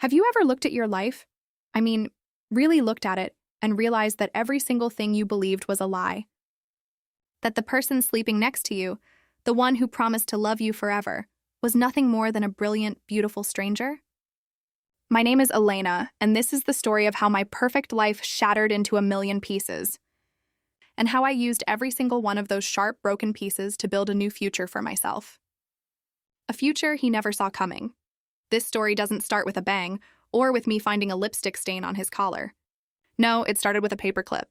Have you ever looked at your life? I mean, really looked at it and realized that every single thing you believed was a lie? That the person sleeping next to you, the one who promised to love you forever, was nothing more than a brilliant, beautiful stranger? My name is Elena, and this is the story of how my perfect life shattered into a million pieces, and how I used every single one of those sharp, broken pieces to build a new future for myself. A future he never saw coming. This story doesn't start with a bang, or with me finding a lipstick stain on his collar. No, it started with a paperclip.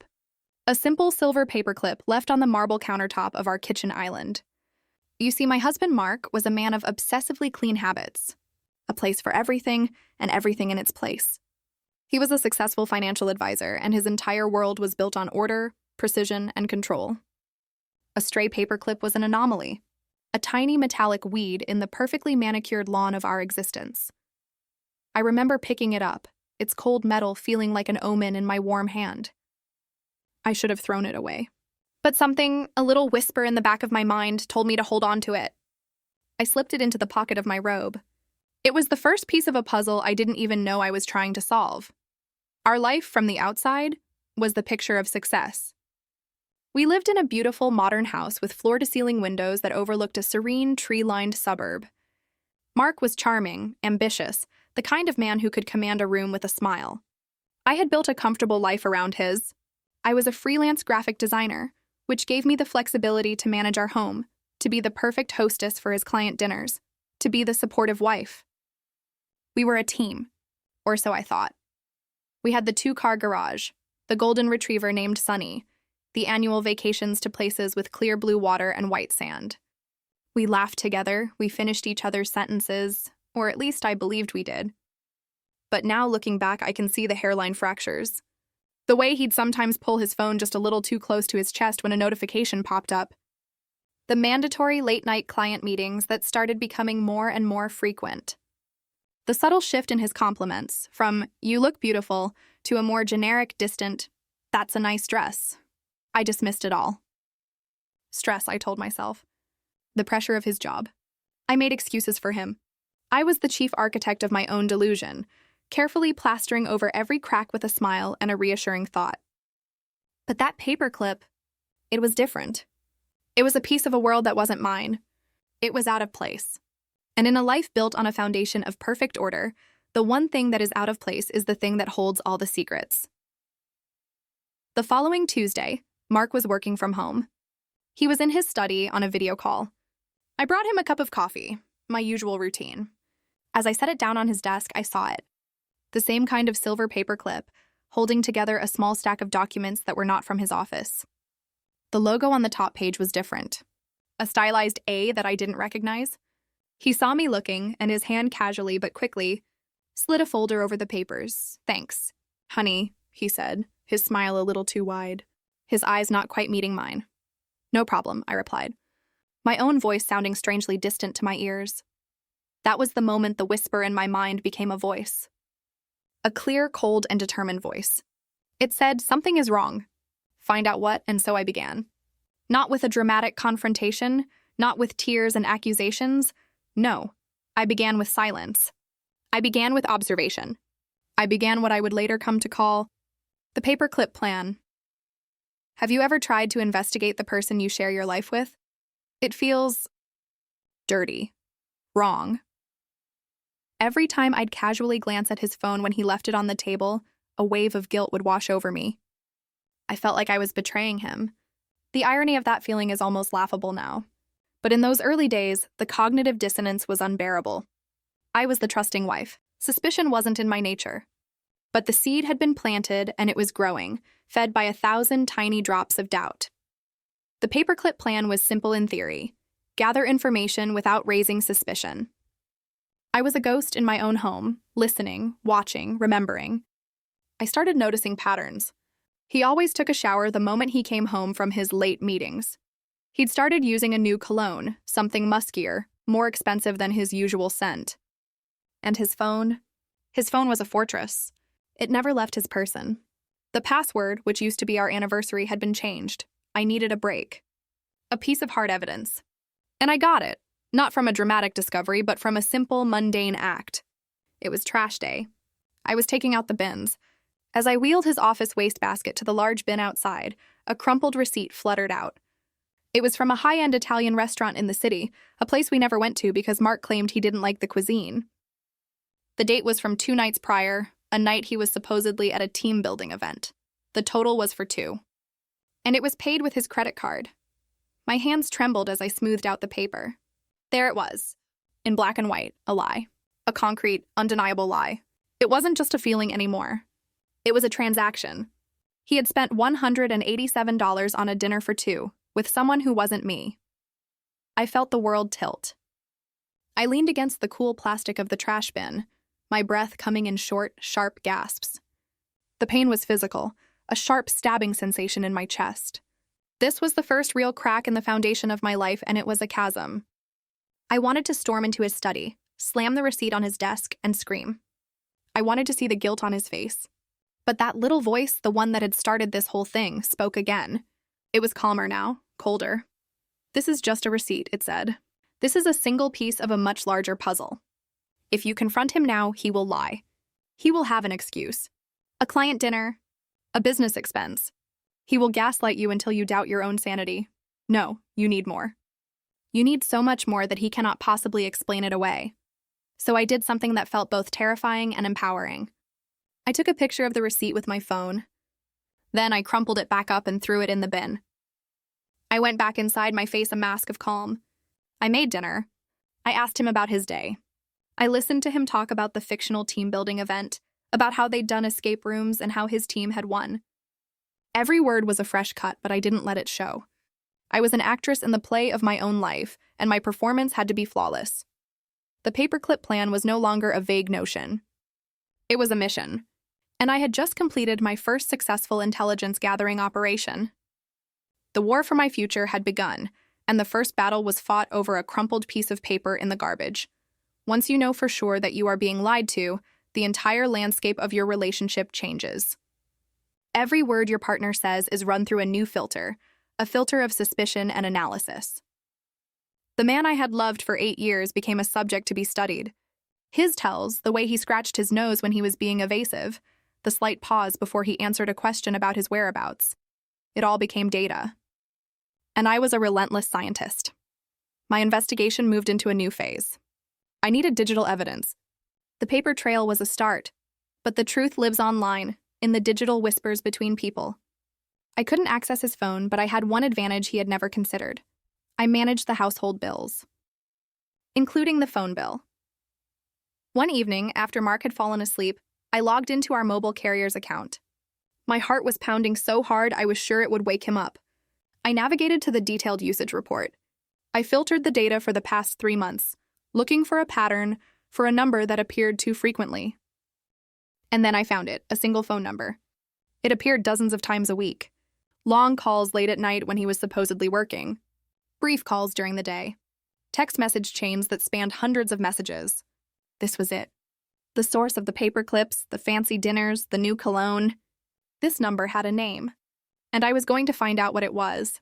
A simple silver paperclip left on the marble countertop of our kitchen island. You see, my husband Mark was a man of obsessively clean habits. A place for everything, and everything in its place. He was a successful financial advisor, and his entire world was built on order, precision, and control. A stray paperclip was an anomaly, a tiny metallic weed in the perfectly manicured lawn of our existence. I remember picking it up, its cold metal feeling like an omen in my warm hand. I should have thrown it away. But something, a little whisper in the back of my mind, told me to hold on to it. I slipped it into the pocket of my robe. It was the first piece of a puzzle I didn't even know I was trying to solve. Our life from the outside was the picture of success. We lived in a beautiful modern house with floor-to-ceiling windows that overlooked a serene, tree-lined suburb. Mark was charming, ambitious, the kind of man who could command a room with a smile. I had built a comfortable life around his. I was a freelance graphic designer, which gave me the flexibility to manage our home, to be the perfect hostess for his client dinners, to be the supportive wife. We were a team, or so I thought. We had the 2-car garage, the golden retriever named Sunny, the annual vacations to places with clear blue water and white sand. We laughed together, we finished each other's sentences, or at least I believed we did. But now looking back, I can see the hairline fractures. The way he'd sometimes pull his phone just a little too close to his chest when a notification popped up. The mandatory late-night client meetings that started becoming more and more frequent. The subtle shift in his compliments, from "you look beautiful" to a more generic, distant, "that's a nice dress." I dismissed it all. Stress, I told myself. The pressure of his job. I made excuses for him. I was the chief architect of my own delusion, carefully plastering over every crack with a smile and a reassuring thought. But that paperclip, it was different. It was a piece of a world that wasn't mine. It was out of place. And in a life built on a foundation of perfect order, the one thing that is out of place is the thing that holds all the secrets. The following Tuesday, Mark was working from home. He was in his study on a video call. I brought him a cup of coffee, my usual routine. As I set it down on his desk, I saw it. The same kind of silver paperclip, holding together a small stack of documents that were not from his office. The logo on the top page was different. A stylized A that I didn't recognize. He saw me looking, and his hand casually but quickly slid a folder over the papers. "Thanks, honey," he said, his smile a little too wide, his eyes not quite meeting mine. "No problem," I replied, my own voice sounding strangely distant to my ears. That was the moment the whisper in my mind became a voice. A clear, cold, and determined voice. It said, "Something is wrong. Find out what," and so I began. Not with a dramatic confrontation, not with tears and accusations. No, I began with silence. I began with observation. I began what I would later come to call the Paperclip Plan. Have you ever tried to investigate the person you share your life with? It feels dirty, wrong. Every time I'd casually glance at his phone when he left it on the table, a wave of guilt would wash over me. I felt like I was betraying him. The irony of that feeling is almost laughable now. But in those early days, the cognitive dissonance was unbearable. I was the trusting wife. Suspicion wasn't in my nature. But the seed had been planted, and it was growing, fed by 1,000 tiny drops of doubt. The Paperclip Plan was simple in theory. Gather information without raising suspicion. I was a ghost in my own home, listening, watching, remembering. I started noticing patterns. He always took a shower the moment he came home from his late meetings. He'd started using a new cologne, something muskier, more expensive than his usual scent. And his phone? His phone was a fortress. It never left his person. The password, which used to be our anniversary, had been changed. I needed a break. A piece of hard evidence. And I got it. Not from a dramatic discovery, but from a simple, mundane act. It was trash day. I was taking out the bins. As I wheeled his office wastebasket to the large bin outside, a crumpled receipt fluttered out. It was from a high-end Italian restaurant in the city, a place we never went to because Mark claimed he didn't like the cuisine. The date was from 2 nights prior, a night he was supposedly at a team-building event. The total was for 2. And it was paid with his credit card. My hands trembled as I smoothed out the paper. There it was, in black and white, a lie. A concrete, undeniable lie. It wasn't just a feeling anymore. It was a transaction. He had spent $187 on a dinner for 2, with someone who wasn't me. I felt the world tilt. I leaned against the cool plastic of the trash bin, my breath coming in short, sharp gasps. The pain was physical, a sharp stabbing sensation in my chest. This was the first real crack in the foundation of my life, and it was a chasm. I wanted to storm into his study, slam the receipt on his desk, and scream. I wanted to see the guilt on his face. But that little voice, the one that had started this whole thing, spoke again. It was calmer now, colder. "This is just a receipt," it said. "This is a single piece of a much larger puzzle. If you confront him now, he will lie. He will have an excuse. A client dinner, a business expense. He will gaslight you until you doubt your own sanity. No, you need more. You need so much more that he cannot possibly explain it away." So I did something that felt both terrifying and empowering. I took a picture of the receipt with my phone. Then I crumpled it back up and threw it in the bin. I went back inside, my face a mask of calm. I made dinner. I asked him about his day. I listened to him talk about the fictional team-building event, about how they'd done escape rooms and how his team had won. Every word was a fresh cut, but I didn't let it show. I was an actress in the play of my own life, and my performance had to be flawless. The Paperclip Plan was no longer a vague notion. It was a mission. And I had just completed my first successful intelligence-gathering operation. The war for my future had begun, and the first battle was fought over a crumpled piece of paper in the garbage. Once you know for sure that you are being lied to, the entire landscape of your relationship changes. Every word your partner says is run through a new filter, a filter of suspicion and analysis. The man I had loved for 8 years became a subject to be studied. His tells, the way he scratched his nose when he was being evasive, the slight pause before he answered a question about his whereabouts. It all became data. And I was a relentless scientist. My investigation moved into a new phase. I needed digital evidence. The paper trail was a start, but the truth lives online, in the digital whispers between people. I couldn't access his phone, but I had one advantage he had never considered. I managed the household bills, including the phone bill. One evening, after Mark had fallen asleep, I logged into our mobile carrier's account. My heart was pounding so hard I was sure it would wake him up. I navigated to the detailed usage report. I filtered the data for the past 3 months, looking for a pattern, for a number that appeared too frequently. And then I found it, a single phone number. It appeared dozens of times a week. Long calls late at night when he was supposedly working. Brief calls during the day. Text message chains that spanned hundreds of messages. This was it. The source of the paper clips, the fancy dinners, the new cologne. This number had a name, and I was going to find out what it was.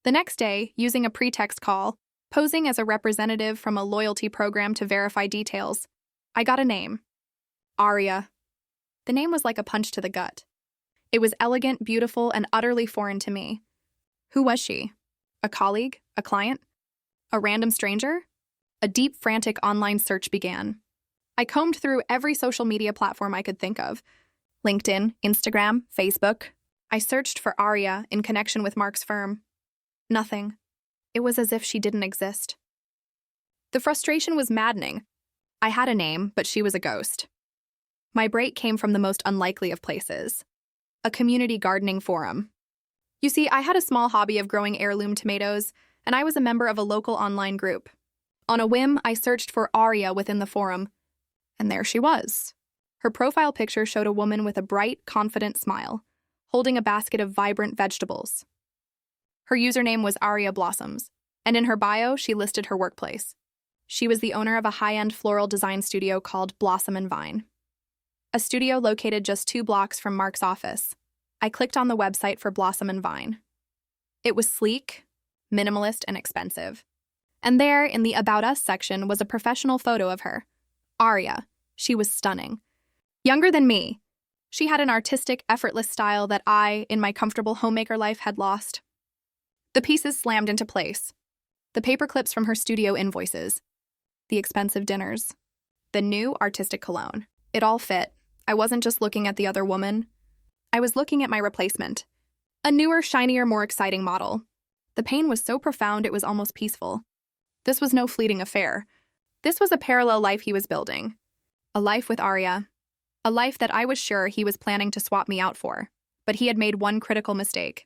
The next day, using a pretext call, posing as a representative from a loyalty program to verify details, I got a name. Aria. The name was like a punch to the gut. It was elegant, beautiful, and utterly foreign to me. Who was she? A colleague? A client? A random stranger? A deep, frantic online search began. I combed through every social media platform I could think of. LinkedIn, Instagram, Facebook. I searched for Aria in connection with Mark's firm. Nothing. It was as if she didn't exist. The frustration was maddening. I had a name, but she was a ghost. My break came from the most unlikely of places. A community gardening forum. You see, I had a small hobby of growing heirloom tomatoes, and I was a member of a local online group. On a whim, I searched for Aria within the forum. And there she was. Her profile picture showed a woman with a bright, confident smile, holding a basket of vibrant vegetables. Her username was Aria Blossoms, and in her bio, she listed her workplace. She was the owner of a high-end floral design studio called Blossom and Vine. A studio located just 2 blocks from Mark's office. I clicked on the website for Blossom and Vine. It was sleek, minimalist, and expensive. And there, in the About Us section, was a professional photo of her. Aria. She was stunning. Younger than me, she had an artistic, effortless style that I, in my comfortable homemaker life, had lost. The pieces slammed into place. The paper clips from her studio invoices. The expensive dinners. The new artistic cologne. It all fit. I wasn't just looking at the other woman. I was looking at my replacement. A newer, shinier, more exciting model. The pain was so profound it was almost peaceful. This was no fleeting affair. This was a parallel life he was building. A life with Arya. A life that I was sure he was planning to swap me out for. But he had made one critical mistake.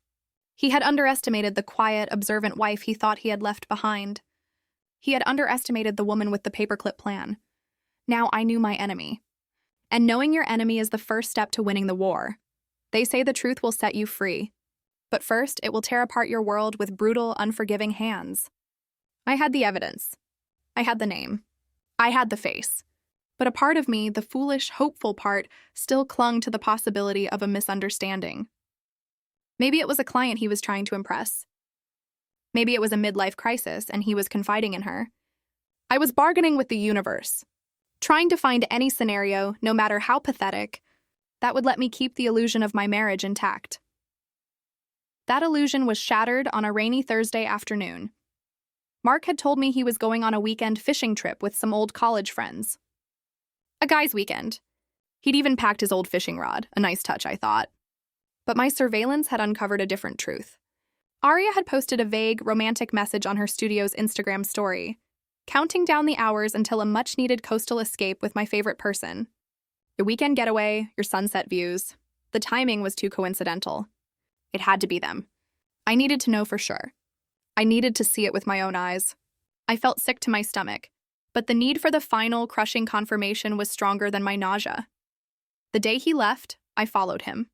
He had underestimated the quiet, observant wife he thought he had left behind. He had underestimated the woman with the paperclip plan. Now I knew my enemy. And knowing your enemy is the first step to winning the war. They say the truth will set you free. But first, it will tear apart your world with brutal, unforgiving hands. I had the evidence. I had the name. I had the face. But a part of me, the foolish, hopeful part, still clung to the possibility of a misunderstanding. Maybe it was a client he was trying to impress. Maybe it was a midlife crisis and he was confiding in her. I was bargaining with the universe, trying to find any scenario, no matter how pathetic, that would let me keep the illusion of my marriage intact. That illusion was shattered on a rainy Thursday afternoon. Mark had told me he was going on a weekend fishing trip with some old college friends. A guy's weekend. He'd even packed his old fishing rod, a nice touch, I thought. But my surveillance had uncovered a different truth. Arya had posted a vague, romantic message on her studio's Instagram story, counting down the hours until a much-needed coastal escape with my favorite person. Your weekend getaway, your sunset views. The timing was too coincidental. It had to be them. I needed to know for sure. I needed to see it with my own eyes. I felt sick to my stomach, but the need for the final, crushing confirmation was stronger than my nausea. The day he left, I followed him.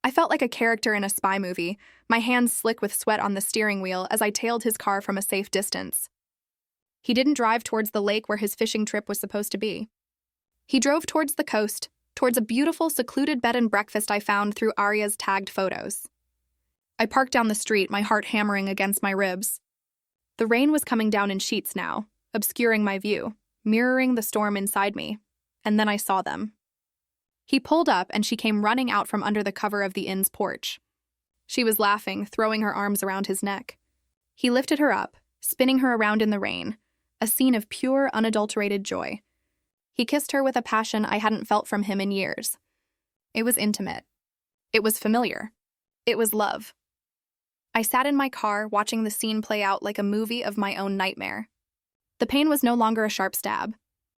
I felt like a character in a spy movie, my hands slick with sweat on the steering wheel as I tailed his car from a safe distance. He didn't drive towards the lake where his fishing trip was supposed to be. He drove towards the coast, towards a beautiful, secluded bed and breakfast I found through Arya's tagged photos. I parked down the street, my heart hammering against my ribs. The rain was coming down in sheets now, obscuring my view, mirroring the storm inside me, and then I saw them. He pulled up and she came running out from under the cover of the inn's porch. She was laughing, throwing her arms around his neck. He lifted her up, spinning her around in the rain, a scene of pure, unadulterated joy. He kissed her with a passion I hadn't felt from him in years. It was intimate. It was familiar. It was love. I sat in my car, watching the scene play out like a movie of my own nightmare. The pain was no longer a sharp stab.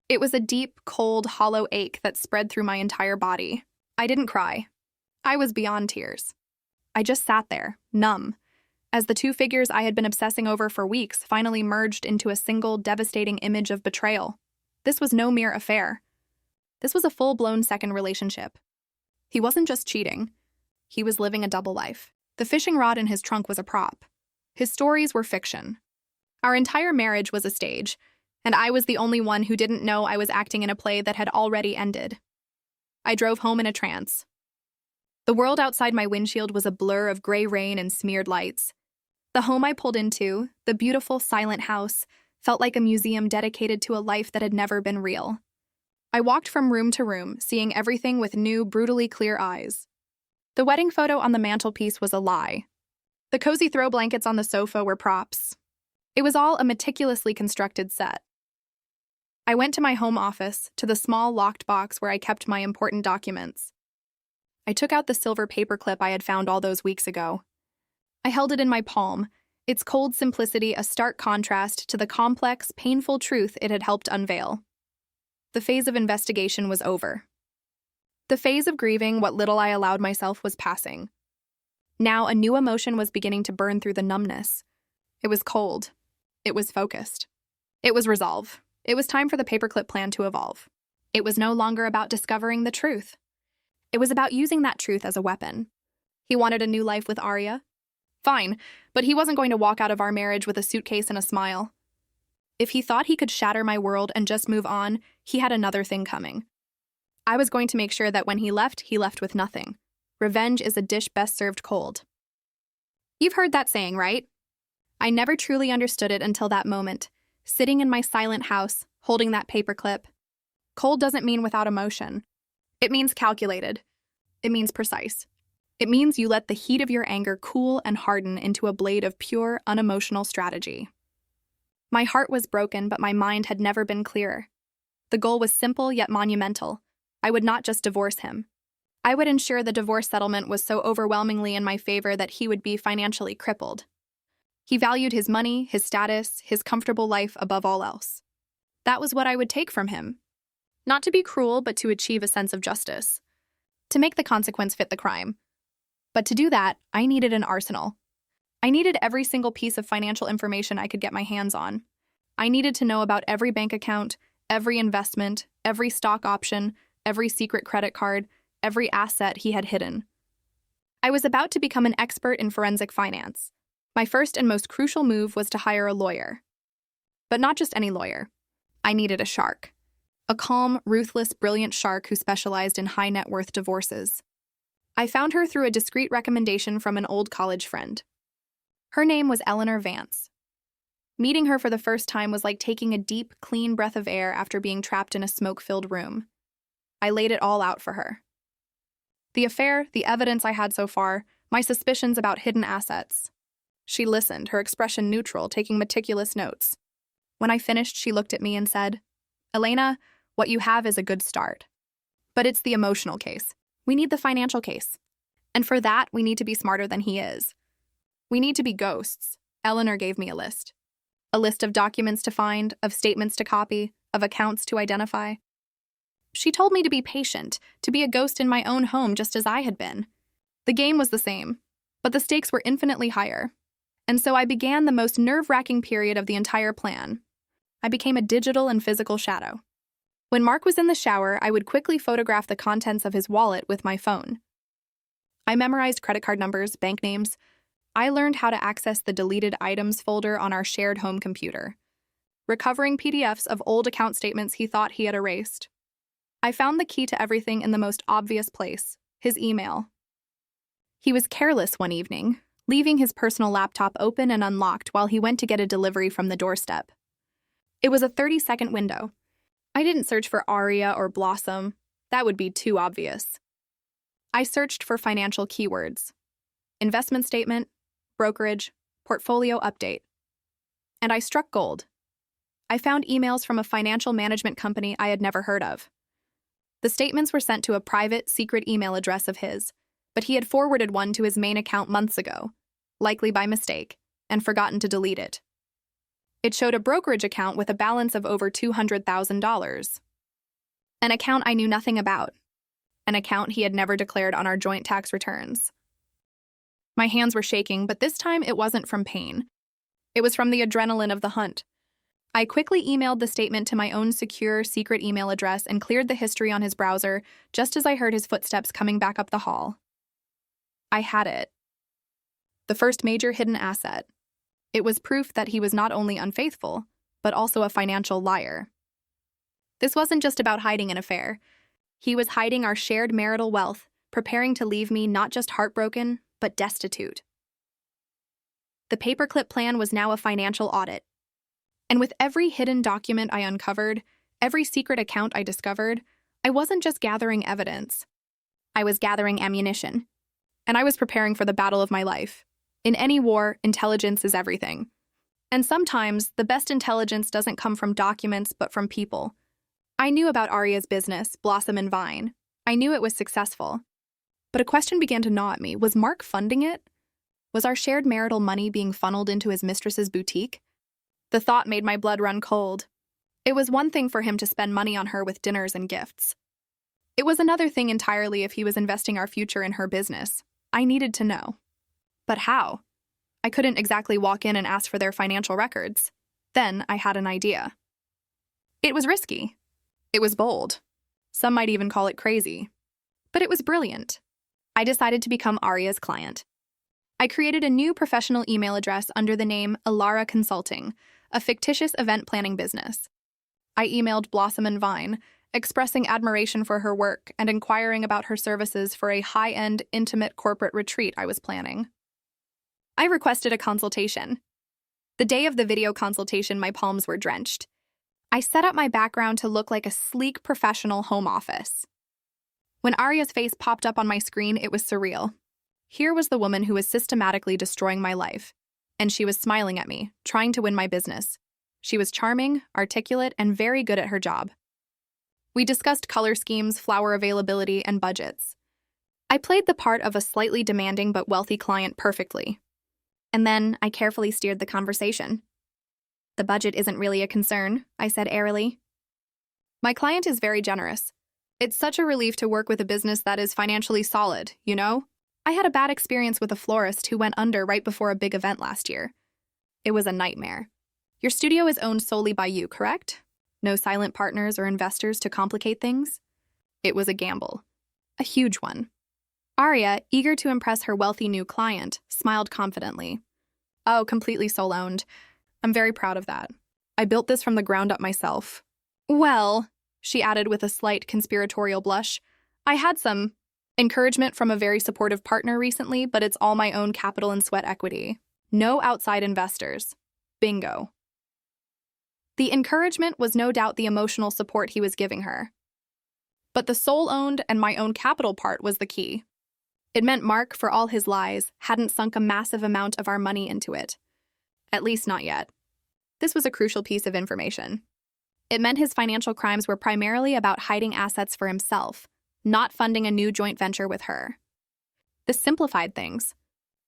It was a deep, cold, hollow ache that spread through my entire body. I didn't cry. I was beyond tears. I just sat there, numb, as the two figures I had been obsessing over for weeks finally merged into a single, devastating image of betrayal. This was no mere affair. This was a full-blown second relationship. He wasn't just cheating. He was living a double life. The fishing rod in his trunk was a prop. His stories were fiction. Our entire marriage was a stage, and I was the only one who didn't know I was acting in a play that had already ended. I drove home in a trance. The world outside my windshield was a blur of gray rain and smeared lights. The home I pulled into, the beautiful, silent house, felt like a museum dedicated to a life that had never been real. I walked from room to room, seeing everything with new, brutally clear eyes. The wedding photo on the mantelpiece was a lie. The cozy throw blankets on the sofa were props. It was all a meticulously constructed set. I went to my home office, to the small locked box where I kept my important documents. I took out the silver paperclip I had found all those weeks ago. I held it in my palm, its cold simplicity a stark contrast to the complex, painful truth it had helped unveil. The phase of investigation was over. The phase of grieving what little I allowed myself was passing. Now a new emotion was beginning to burn through the numbness. It was cold. It was focused. It was resolve. It was time for the paperclip plan to evolve. It was no longer about discovering the truth. It was about using that truth as a weapon. He wanted a new life with Arya. Fine, but he wasn't going to walk out of our marriage with a suitcase and a smile. If he thought he could shatter my world and just move on, he had another thing coming. I was going to make sure that when he left with nothing. Revenge is a dish best served cold. You've heard that saying, right? I never truly understood it until that moment, sitting in my silent house, holding that paperclip. Cold doesn't mean without emotion. It means calculated. It means precise. It means you let the heat of your anger cool and harden into a blade of pure, unemotional strategy. My heart was broken, but my mind had never been clearer. The goal was simple yet monumental. I would not just divorce him. I would ensure the divorce settlement was so overwhelmingly in my favor that he would be financially crippled. He valued his money, his status, his comfortable life above all else. That was what I would take from him. Not to be cruel, but to achieve a sense of justice. To make the consequence fit the crime. But to do that, I needed an arsenal. I needed every single piece of financial information I could get my hands on. I needed to know about every bank account, every investment, every stock option, every secret credit card, every asset he had hidden. I was about to become an expert in forensic finance. My first and most crucial move was to hire a lawyer. But not just any lawyer. I needed a shark. A calm, ruthless, brilliant shark who specialized in high net worth divorces. I found her through a discreet recommendation from an old college friend. Her name was Eleanor Vance. Meeting her for the first time was like taking a deep, clean breath of air after being trapped in a smoke-filled room. I laid it all out for her. The affair, the evidence I had so far, my suspicions about hidden assets. She listened, her expression neutral, taking meticulous notes. When I finished, she looked at me and said, "Elena, what you have is a good start. But it's the emotional case. We need the financial case. And for that, we need to be smarter than he is. We need to be ghosts." Eleanor gave me a list. A list of documents to find, of statements to copy, of accounts to identify. She told me to be patient, to be a ghost in my own home just as I had been. The game was the same, but the stakes were infinitely higher. And so I began the most nerve-wracking period of the entire plan. I became a digital and physical shadow. When Mark was in the shower, I would quickly photograph the contents of his wallet with my phone. I memorized credit card numbers, bank names. I learned how to access the deleted items folder on our shared home computer, recovering PDFs of old account statements he thought he had erased. I found the key to everything in the most obvious place, his email. He was careless one evening, leaving his personal laptop open and unlocked while he went to get a delivery from the doorstep. It was a 30-second window. I didn't search for Aria or Blossom. That would be too obvious. I searched for financial keywords. Investment statement, brokerage, portfolio update. And I struck gold. I found emails from a financial management company I had never heard of. The statements were sent to a private, secret email address of his, but he had forwarded one to his main account months ago, likely by mistake, and forgotten to delete it. It showed a brokerage account with a balance of over $200,000. An account I knew nothing about. An account he had never declared on our joint tax returns. My hands were shaking, but this time it wasn't from pain. It was from the adrenaline of the hunt. I quickly emailed the statement to my own secure, secret email address and cleared the history on his browser just as I heard his footsteps coming back up the hall. I had it. The first major hidden asset. It was proof that he was not only unfaithful, but also a financial liar. This wasn't just about hiding an affair. He was hiding our shared marital wealth, preparing to leave me not just heartbroken, but destitute. The Paperclip Plan was now a financial audit. And with every hidden document I uncovered, every secret account I discovered, I wasn't just gathering evidence. I was gathering ammunition. And I was preparing for the battle of my life. In any war, intelligence is everything. And sometimes, the best intelligence doesn't come from documents, but from people. I knew about Aria's business, Blossom and Vine. I knew it was successful. But a question began to gnaw at me. Was Mark funding it? Was our shared marital money being funneled into his mistress's boutique? The thought made my blood run cold. It was one thing for him to spend money on her with dinners and gifts. It was another thing entirely if he was investing our future in her business. I needed to know. But how? I couldn't exactly walk in and ask for their financial records. Then I had an idea. It was risky. It was bold. Some might even call it crazy. But it was brilliant. I decided to become Aria's client. I created a new professional email address under the name Elara Consulting, a fictitious event planning business. I emailed Blossom and Vine, expressing admiration for her work and inquiring about her services for a high-end, intimate corporate retreat I was planning. I requested a consultation. The day of the video consultation, my palms were drenched. I set up my background to look like a sleek professional home office. When Arya's face popped up on my screen, it was surreal. Here was the woman who was systematically destroying my life, and she was smiling at me, trying to win my business. She was charming, articulate, and very good at her job. We discussed color schemes, flower availability, and budgets. I played the part of a slightly demanding but wealthy client perfectly. And then I carefully steered the conversation. "The budget isn't really a concern," I said airily. "My client is very generous. It's such a relief to work with a business that is financially solid, you know? I had a bad experience with a florist who went under right before a big event last year. It was a nightmare. Your studio is owned solely by you, correct? No silent partners or investors to complicate things?" It was a gamble. A huge one. Arya, eager to impress her wealthy new client, smiled confidently. "Oh, completely sole-owned. I'm very proud of that. I built this from the ground up myself." "Well," she added with a slight conspiratorial blush, "I had some encouragement from a very supportive partner recently, but it's all my own capital and sweat equity. No outside investors. Bingo." The encouragement was no doubt the emotional support he was giving her. But the sole-owned and my own capital part was the key. It meant Mark, for all his lies, hadn't sunk a massive amount of our money into it. At least not yet. This was a crucial piece of information. It meant his financial crimes were primarily about hiding assets for himself, not funding a new joint venture with her. This simplified things.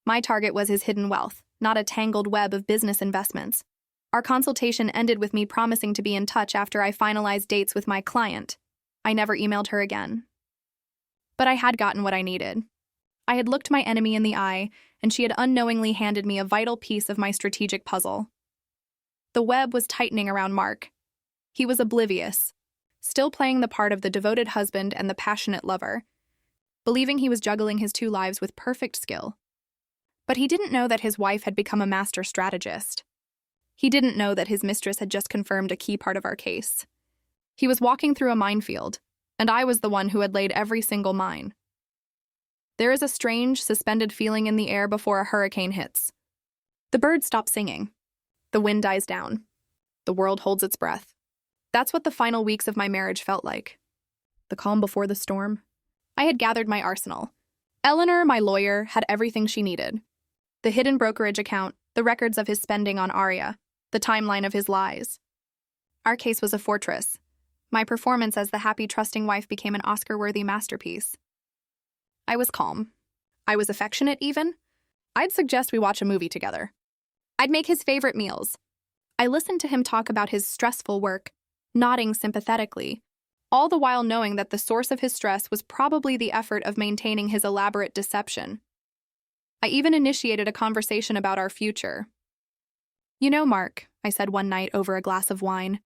My target was his hidden wealth, not a tangled web of business investments. Our consultation ended with me promising to be in touch after I finalized dates with my client. I never emailed her again. But I had gotten what I needed. I had looked my enemy in the eye, and she had unknowingly handed me a vital piece of my strategic puzzle. The web was tightening around Mark. He was oblivious, still playing the part of the devoted husband and the passionate lover, believing he was juggling his two lives with perfect skill. But he didn't know that his wife had become a master strategist. He didn't know that his mistress had just confirmed a key part of our case. He was walking through a minefield, and I was the one who had laid every single mine. There is a strange, suspended feeling in the air before a hurricane hits. The birds stop singing. The wind dies down. The world holds its breath. That's what the final weeks of my marriage felt like. The calm before the storm. I had gathered my arsenal. Eleanor, my lawyer, had everything she needed. The hidden brokerage account, the records of his spending on Arya, the timeline of his lies. Our case was a fortress. My performance as the happy, trusting wife became an Oscar-worthy masterpiece. I was calm. I was affectionate, even. I'd suggest we watch a movie together. I'd make his favorite meals. I listened to him talk about his stressful work, nodding sympathetically, all the while knowing that the source of his stress was probably the effort of maintaining his elaborate deception. I even initiated a conversation about our future. "You know, Mark," I said one night over a glass of wine,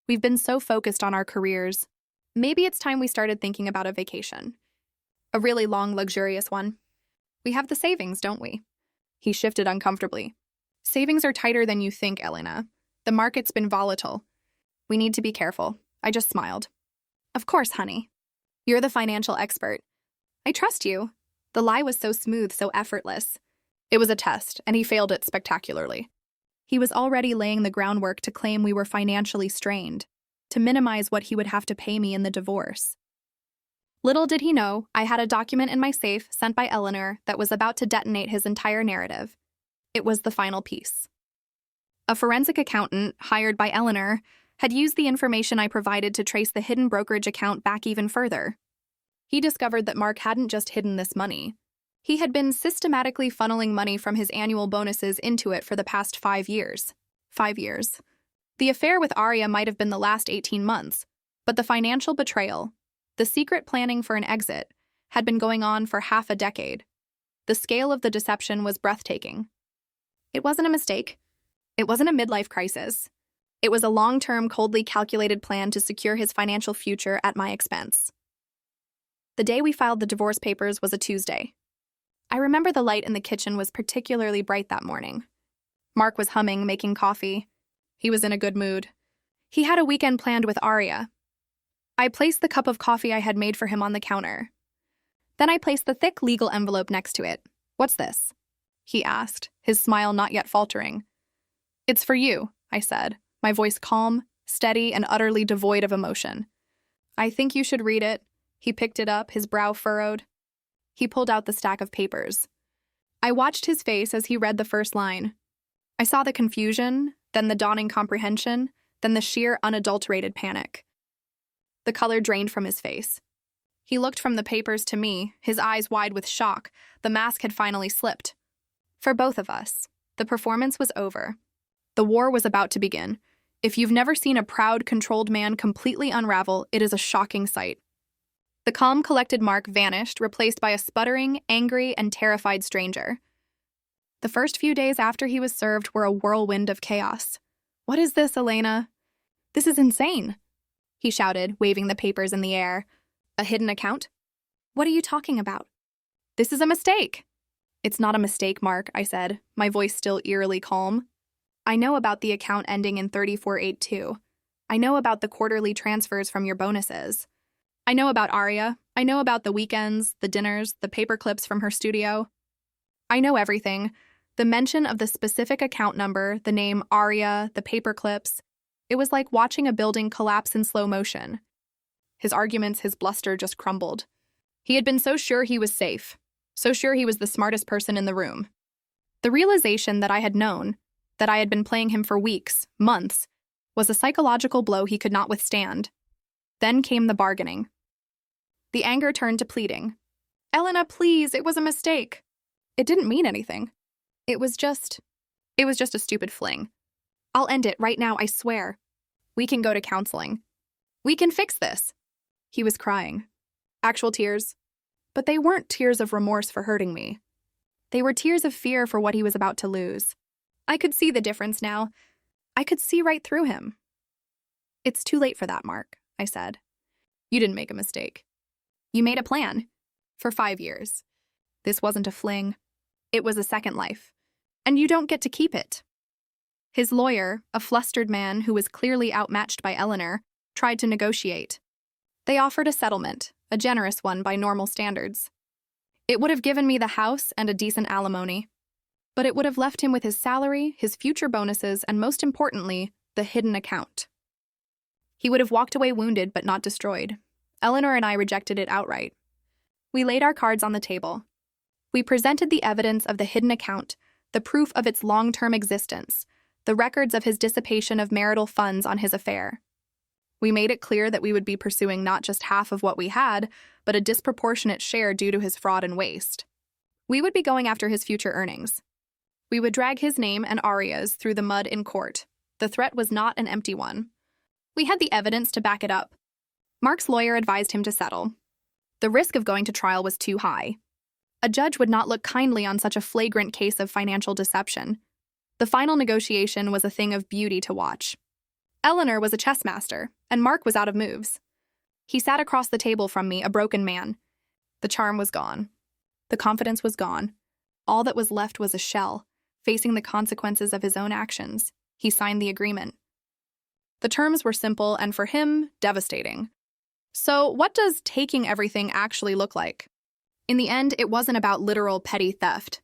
"we've been so focused on our careers. Maybe it's time we started thinking about a vacation. A really long, luxurious one. We have the savings, don't we?" He shifted uncomfortably. "Savings are tighter than you think, Elena. The market's been volatile. We need to be careful." I just smiled. "Of course, honey. You're the financial expert. I trust you." The lie was so smooth, so effortless. It was a test, and he failed it spectacularly. He was already laying the groundwork to claim we were financially strained, to minimize what he would have to pay me in the divorce. Little did he know, I had a document in my safe sent by Eleanor that was about to detonate his entire narrative. It was the final piece. A forensic accountant, hired by Eleanor, had used the information I provided to trace the hidden brokerage account back even further. He discovered that Mark hadn't just hidden this money. He had been systematically funneling money from his annual bonuses into it for the past 5 years. 5 years. The affair with Arya might have been the last 18 months, but the financial betrayal, the secret planning for an exit, had been going on for half a decade. The scale of the deception was breathtaking. It wasn't a mistake. It wasn't a midlife crisis. It was a long-term, coldly calculated plan to secure his financial future at my expense. The day we filed the divorce papers was a Tuesday. I remember the light in the kitchen was particularly bright that morning. Mark was humming, making coffee. He was in a good mood. He had a weekend planned with Arya. I placed the cup of coffee I had made for him on the counter. Then I placed the thick legal envelope next to it. "What's this?" he asked, his smile not yet faltering. "It's for you," I said, my voice calm, steady, and utterly devoid of emotion. "I think you should read it. He picked it up, his brow furrowed. He pulled out the stack of papers. I watched his face as he read the first line. I saw the confusion, then the dawning comprehension, then the sheer, unadulterated panic. The color drained from his face. He looked from the papers to me, his eyes wide with shock. The mask had finally slipped. For both of us, the performance was over. The war was about to begin. If you've never seen a proud, controlled man completely unravel, it is a shocking sight. The calm, collected Mark vanished, replaced by a sputtering, angry, and terrified stranger. The first few days after he was served were a whirlwind of chaos. "What is this, Elena? This is insane," he shouted, waving the papers in the air. "A hidden account? What are you talking about? This is a mistake." "It's not a mistake, Mark," I said, my voice still eerily calm. "I know about the account ending in 3482. I know about the quarterly transfers from your bonuses. I know about Aria. I know about the weekends, the dinners, the paperclips from her studio. I know everything. The mention of the specific account number, the name Aria, the paperclips. It was like watching a building collapse in slow motion." His arguments, his bluster just crumbled. He had been so sure he was safe, so sure he was the smartest person in the room. The realization that I had known, that I had been playing him for weeks, months, was a psychological blow he could not withstand. Then came the bargaining. The anger turned to pleading. "Elena, please, it was a mistake. It didn't mean anything. It was just a stupid fling. I'll end it right now, I swear. We can go to counseling. We can fix this." He was crying. Actual tears. But they weren't tears of remorse for hurting me. They were tears of fear for what he was about to lose. I could see the difference now. I could see right through him. "It's too late for that, Mark," I said. "You didn't make a mistake. You made a plan. For 5 years. This wasn't a fling. It was a second life. And you don't get to keep it." His lawyer, a flustered man who was clearly outmatched by Eleanor, tried to negotiate. They offered a settlement, a generous one by normal standards. It would have given me the house and a decent alimony. But it would have left him with his salary, his future bonuses, and most importantly, the hidden account. He would have walked away wounded but not destroyed. Eleanor and I rejected it outright. We laid our cards on the table. We presented the evidence of the hidden account, the proof of its long-term existence, the records of his dissipation of marital funds on his affair. We made it clear that we would be pursuing not just half of what we had, but a disproportionate share due to his fraud and waste. We would be going after his future earnings. We would drag his name and Aria's through the mud in court. The threat was not an empty one. We had the evidence to back it up. Mark's lawyer advised him to settle. The risk of going to trial was too high. A judge would not look kindly on such a flagrant case of financial deception. The final negotiation was a thing of beauty to watch. Eleanor was a chess master, and Mark was out of moves. He sat across the table from me, a broken man. The charm was gone. The confidence was gone. All that was left was a shell, facing the consequences of his own actions. He signed the agreement. The terms were simple and, for him, devastating. So, what does taking everything actually look like? In the end, it wasn't about literal petty theft.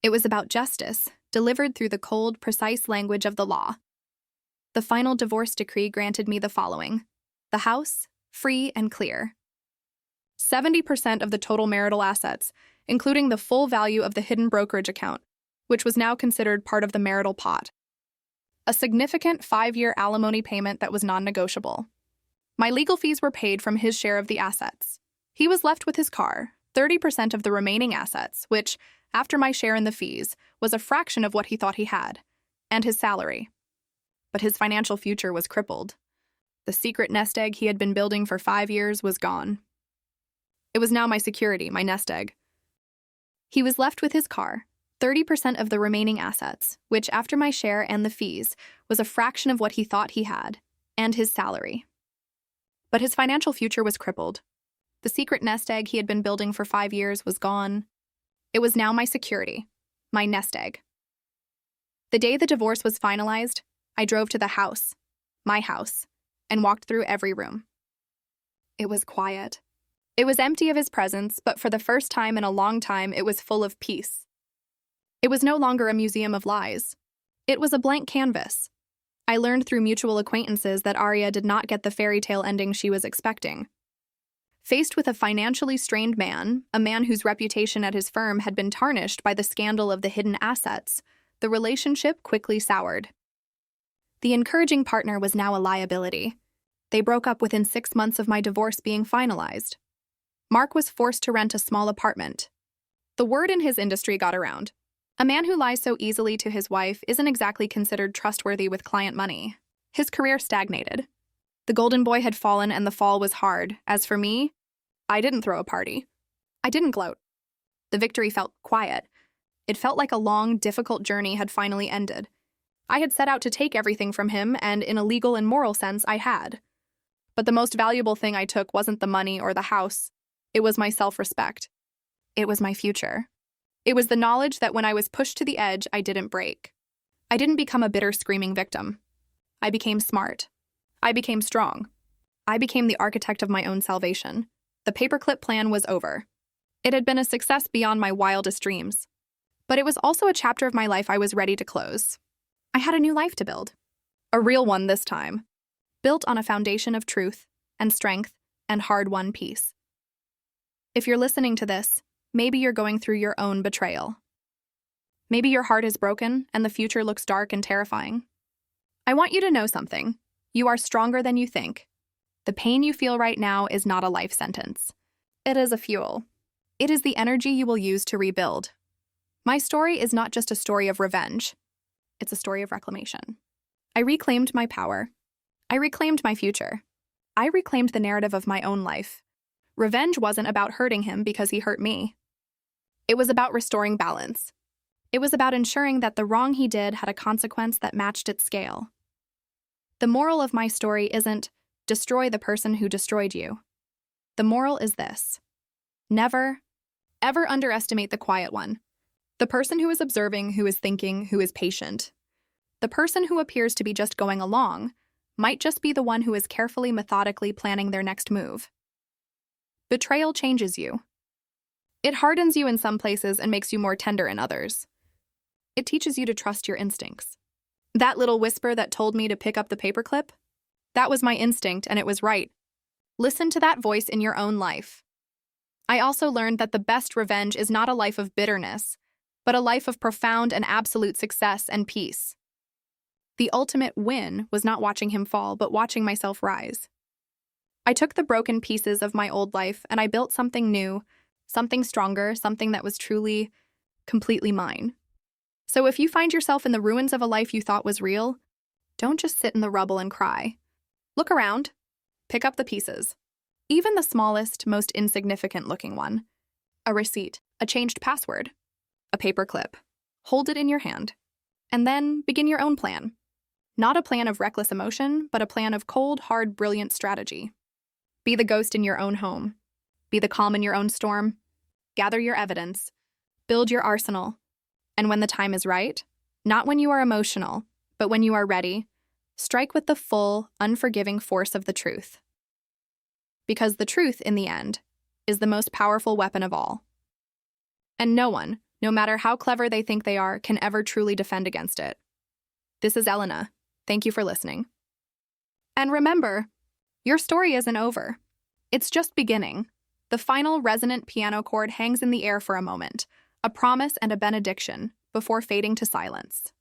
It was about justice, delivered through the cold, precise language of the law. The final divorce decree granted me the following: the house, free and clear. 70% of the total marital assets, including the full value of the hidden brokerage account, which was now considered part of the marital pot. A significant 5-year alimony payment that was non-negotiable. My legal fees were paid from his share of the assets. He was left with his car, 30% of the remaining assets, which, after my share in the fees, was a fraction of what he thought he had, and his salary. But his financial future was crippled. The secret nest egg he had been building for 5 years was gone. It was now my security, my nest egg. He was left with his car, 30% of the remaining assets, which, after my share and the fees, was a fraction of what he thought he had, and his salary. But his financial future was crippled. The secret nest egg he had been building for 5 years was gone. It was now my security, my nest egg. The day the divorce was finalized, I drove to the house, my house, and walked through every room. It was quiet. It was empty of his presence, but for the first time in a long time, it was full of peace. It was no longer a museum of lies. It was a blank canvas. I learned through mutual acquaintances that Aria did not get the fairy tale ending she was expecting. Faced with a financially strained man, a man whose reputation at his firm had been tarnished by the scandal of the hidden assets, the relationship quickly soured. The encouraging partner was now a liability. They broke up within 6 months of my divorce being finalized. Mark was forced to rent a small apartment. The word in his industry got around. A man who lies so easily to his wife isn't exactly considered trustworthy with client money. His career stagnated. The golden boy had fallen and the fall was hard. As for me, I didn't throw a party. I didn't gloat. The victory felt quiet. It felt like a long, difficult journey had finally ended. I had set out to take everything from him, and in a legal and moral sense, I had. But the most valuable thing I took wasn't the money or the house. It was my self-respect. It was my future. It was the knowledge that when I was pushed to the edge, I didn't break. I didn't become a bitter, screaming victim. I became smart. I became strong. I became the architect of my own salvation. The Paperclip Plan was over. It had been a success beyond my wildest dreams. But it was also a chapter of my life I was ready to close. I had a new life to build. A real one this time. Built on a foundation of truth and strength and hard-won peace. If you're listening to this, maybe you're going through your own betrayal. Maybe your heart is broken and the future looks dark and terrifying. I want you to know something. You are stronger than you think. The pain you feel right now is not a life sentence. It is a fuel. It is the energy you will use to rebuild. My story is not just a story of revenge. It's a story of reclamation. I reclaimed my power. I reclaimed my future. I reclaimed the narrative of my own life. Revenge wasn't about hurting him because he hurt me. It was about restoring balance. It was about ensuring that the wrong he did had a consequence that matched its scale. The moral of my story isn't destroy the person who destroyed you. The moral is this: never, ever underestimate the quiet one. The person who is observing, who is thinking, who is patient. The person who appears to be just going along might just be the one who is carefully, methodically planning their next move. Betrayal changes you. It hardens you in some places and makes you more tender in others. It teaches you to trust your instincts. That little whisper that told me to pick up the paperclip? That was my instinct, and it was right. Listen to that voice in your own life. I also learned that the best revenge is not a life of bitterness, but a life of profound and absolute success and peace. The ultimate win was not watching him fall, but watching myself rise. I took the broken pieces of my old life and I built something new, something stronger, something that was truly, completely mine. So if you find yourself in the ruins of a life you thought was real, don't just sit in the rubble and cry. Look around. Pick up the pieces. Even the smallest, most insignificant-looking one. A receipt, a changed password, a paperclip. Hold it in your hand. And then begin your own plan. Not a plan of reckless emotion, but a plan of cold, hard, brilliant strategy. Be the ghost in your own home. Be the calm in your own storm. Gather your evidence. Build your arsenal. And when the time is right, not when you are emotional, but when you are ready, strike with the full, unforgiving force of the truth. Because the truth, in the end, is the most powerful weapon of all. And no one, no matter how clever they think they are, can ever truly defend against it. This is Elena. Thank you for listening. And remember, your story isn't over. It's just beginning. The final resonant piano chord hangs in the air for a moment, a promise and a benediction, before fading to silence.